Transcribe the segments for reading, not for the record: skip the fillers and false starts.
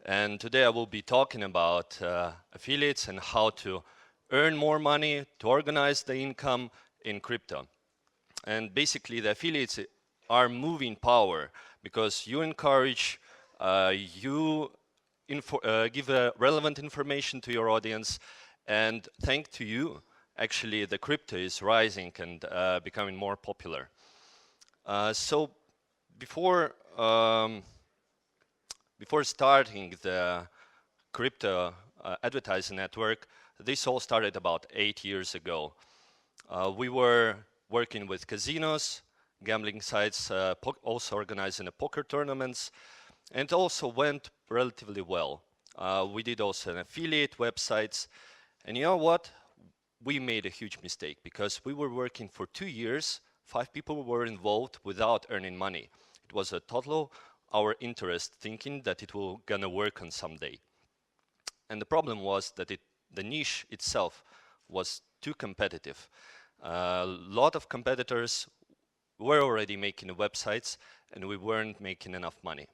And today I will be talking about affiliates and how to earn more money, to organize the income in crypto. And basically the affiliates are moving power because you encourage, you give relevant information to your audience, and thanks to you, actually the crypto is rising and becoming more popular. So before before starting the crypto advertising network, this all started about 8 years ago. We were working with casinos, gambling sites, also organizing poker tournaments, and also went relatively well. We did also an affiliate websites, and you know what? We made a huge mistake because we were working for 2 years, 5 people were involved without earning money. It was a total our interest, thinking that it will gonna work on someday. And the problem was that the niche itself was too competitive. A lot of competitors were already making websites, and we weren't making enough money.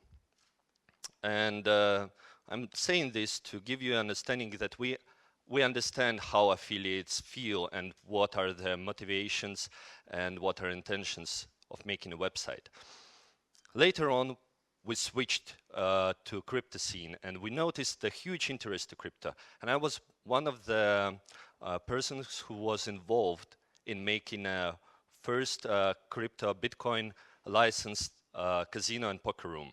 And I'm saying this to give you an understanding that we understand how affiliates feel and what are their motivations and what are intentions of making a website. Later on, we switched to crypto scene, and we noticed the huge interest to crypto. And I was one of the persons who was involved in making a first crypto Bitcoin licensed casino and poker room,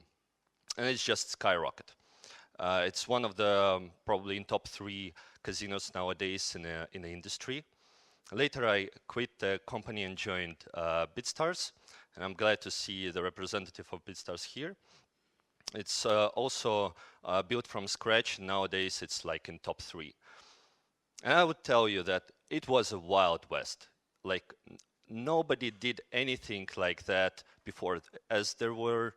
and it's just skyrocketed. It's one of the probably in top 3 casinos nowadays in the industry. Later, I quit the company and joined BitStars, and I'm glad to see the representative of BitStars here. It's also built from scratch. Nowadays, it's like in top 3. And I would tell you that it was a wild west. Like nobody did anything like that before, as there were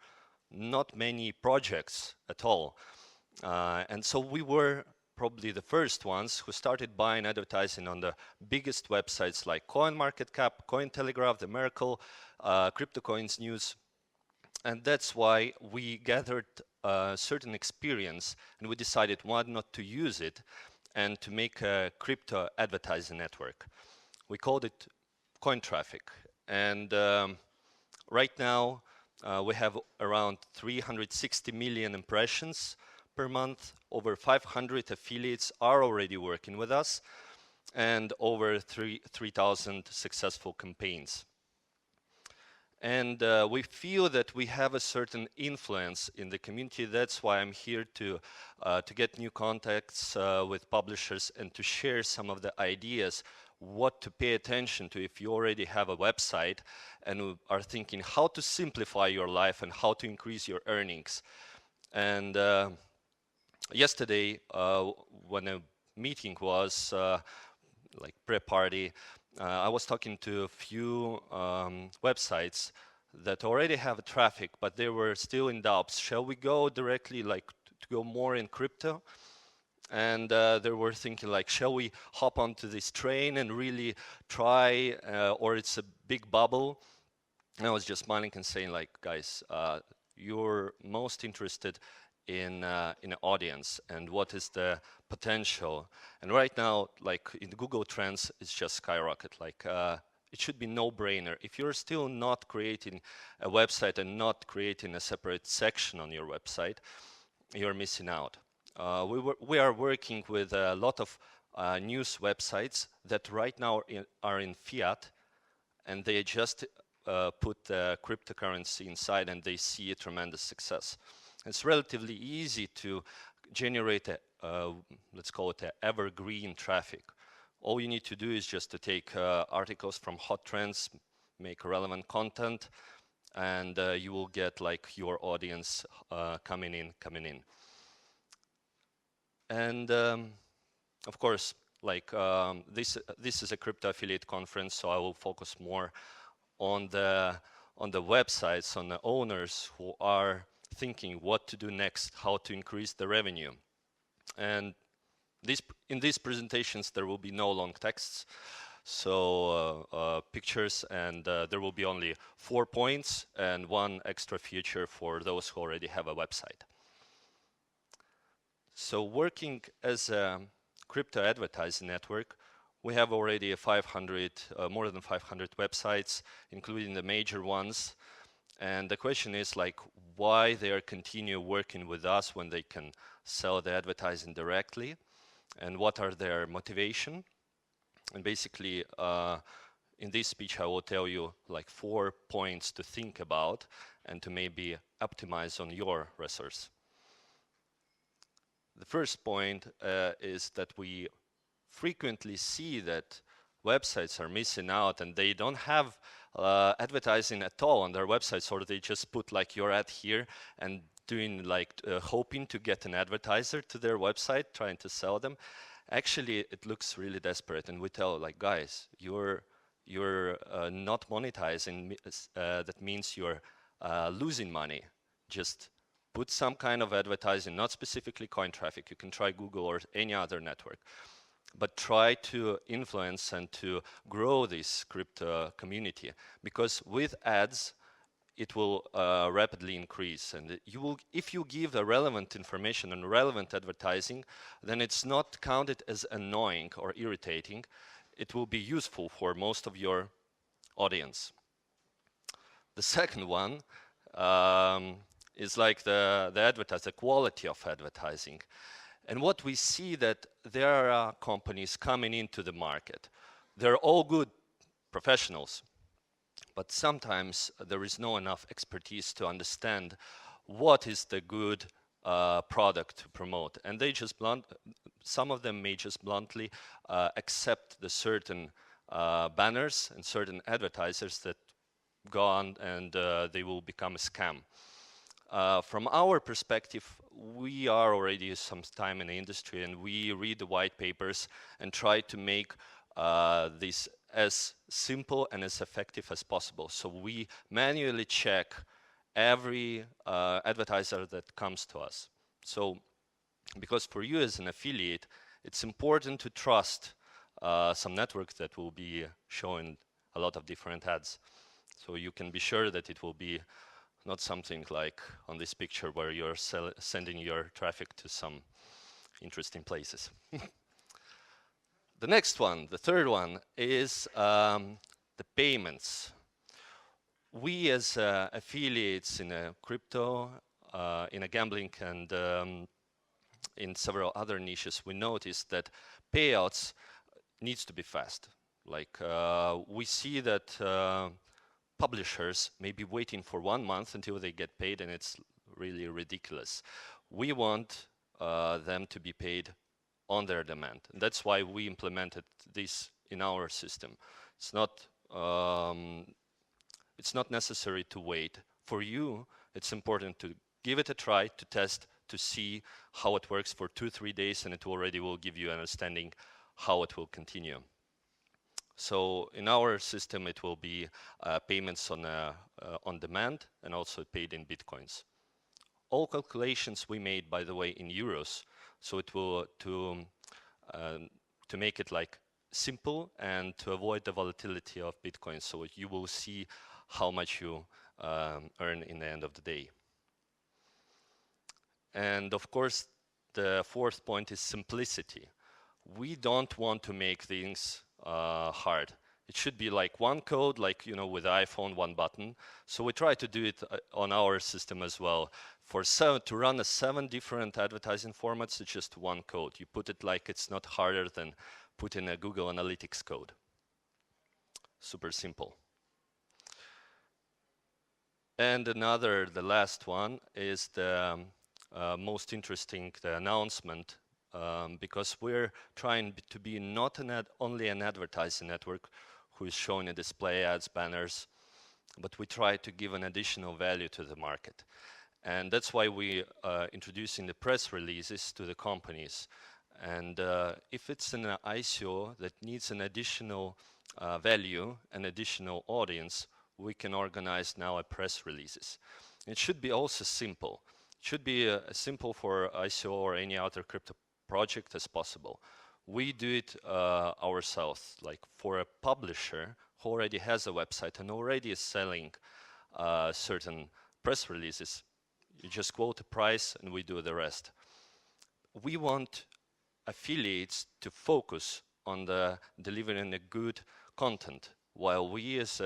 not many projects at all. And so we were probably the first ones who started buying advertising on the biggest websites like CoinMarketCap, Cointelegraph, The Miracle, CryptoCoins News. And that's why we gathered a certain experience, and we decided why not to use it and to make a crypto advertising network. We called it CoinTraffic. And right now, we have around 360 million impressions per month. Over 500 affiliates are already working with us, and over 3,000 successful campaigns. And we feel that we have a certain influence in the community. That's why I'm here to get new contacts with publishers and to share some of the ideas, what to pay attention to if you already have a website and are thinking how to simplify your life and how to increase your earnings. And yesterday, when a meeting was like pre-party, I was talking to a few websites that already have traffic, but they were still in doubts. Shall we go directly, like, to go more in crypto? And they were thinking, like, shall we hop onto this train and really try, or it's a big bubble? And I was just smiling and saying, like, guys, you're most interested in an audience and what is the potential. And right now, like in Google Trends, it's just skyrocket. Like it should be no-brainer. If you're still not creating a website and not creating a separate section on your website, you're missing out. We are working with a lot of news websites that right now are in fiat, and they just put the cryptocurrency inside, and they see a tremendous success. It's relatively easy to generate a, let's call it, evergreen traffic. All you need to do is just to take articles from hot trends, make relevant content, and you will get like your audience coming in. And of course, like this is a crypto affiliate conference, so I will focus more on the websites, on the owners who are thinking what to do next, how to increase the revenue. And in these presentations, there will be no long texts, so pictures, and there will be only 4 points and 1 extra feature for those who already have a website. So working as a crypto advertising network, we have already more than 500 websites, including the major ones. And the question is like, why they are continue working with us when they can sell the advertising directly, and what are their motivation? And basically, in this speech, I will tell you like 4 points to think about and to maybe optimize on your resource. The first point is that we frequently see that websites are missing out and they don't have advertising at all on their websites, or they just put like your ad here and doing like hoping to get an advertiser to their website, trying to sell them. Actually, it looks really desperate, and we tell like, guys, you're not monetizing. That means you're losing money. Just put some kind of advertising, not specifically CoinTraffic. You can try Google or any other network, but try to influence and to grow this crypto community, because with ads, it will rapidly increase. And if you give the relevant information and relevant advertising, then it's not counted as annoying or irritating. It will be useful for most of your audience. The second one is like the quality of advertising. And what we see that there are companies coming into the market. They're all good professionals, but sometimes there is no enough expertise to understand what is the good product to promote. And they just some of them may just bluntly accept the certain banners and certain advertisers that go on, and they will become a scam. From our perspective, we are already some time in the industry, and we read the white papers and try to make this as simple and as effective as possible. So we manually check every advertiser that comes to us. So because for you as an affiliate, it's important to trust some network that will be showing a lot of different ads. So you can be sure that it will be not something like on this picture where you're sending your traffic to some interesting places. The next one, the third one, is the payments. We as affiliates in a crypto, in a gambling, and in several other niches, we notice that payouts needs to be fast. Like we see that publishers may be waiting for 1 month until they get paid, and it's really ridiculous. We want them to be paid on their demand. And that's why we implemented this in our system. It's not necessary to wait. For you, it's important to give it a try, to test, to see how it works for 2-3 days, and it already will give you an understanding how it will continue. So in our system, it will be payments on demand and also paid in Bitcoins. All calculations we made, by the way, in euros. So it will to make it like simple and to avoid the volatility of Bitcoin. So you will see how much you earn in the end of the day. And of course, the fourth point is simplicity. We don't want to make things hard. It should be like one code, like with iPhone, one button. So we try to do it on our system as well. To run 7 different advertising formats, it's just one code. You put it like it's not harder than putting a Google Analytics code. Super simple. And the last one is the most interesting, the announcement. Because we're trying to be not only an advertising network who is showing a display ads, banners, but we try to give an additional value to the market. And that's why we introducing the press releases to the companies. And if it's an ICO that needs an additional value, an additional audience, we can organize now a press releases. It should be also simple. It should be simple for ICO or any other crypto project as possible. We do it ourselves. Like for a publisher who already has a website and already is selling certain press releases, you just quote a price and we do the rest. we want affiliates to focus on the delivering a good content, while we as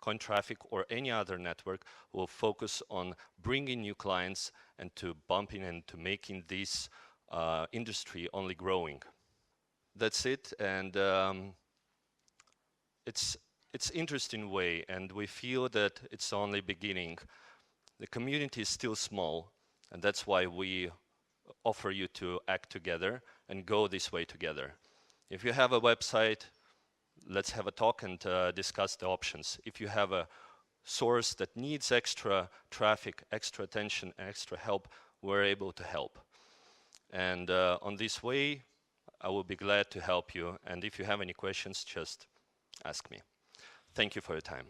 CoinTraffic or any other network will focus on bringing new clients and to bumping and to making this industry only growing. That's it, and it's interesting way, and we feel that it's only beginning. The community is still small, and that's why we offer you to act together and go this way together. If you have a website, let's have a talk and discuss the options. If you have a source that needs extra traffic, extra attention, extra help, we're able to help. And on this way, I will be glad to help you. And if you have any questions, just ask me. Thank you for your time.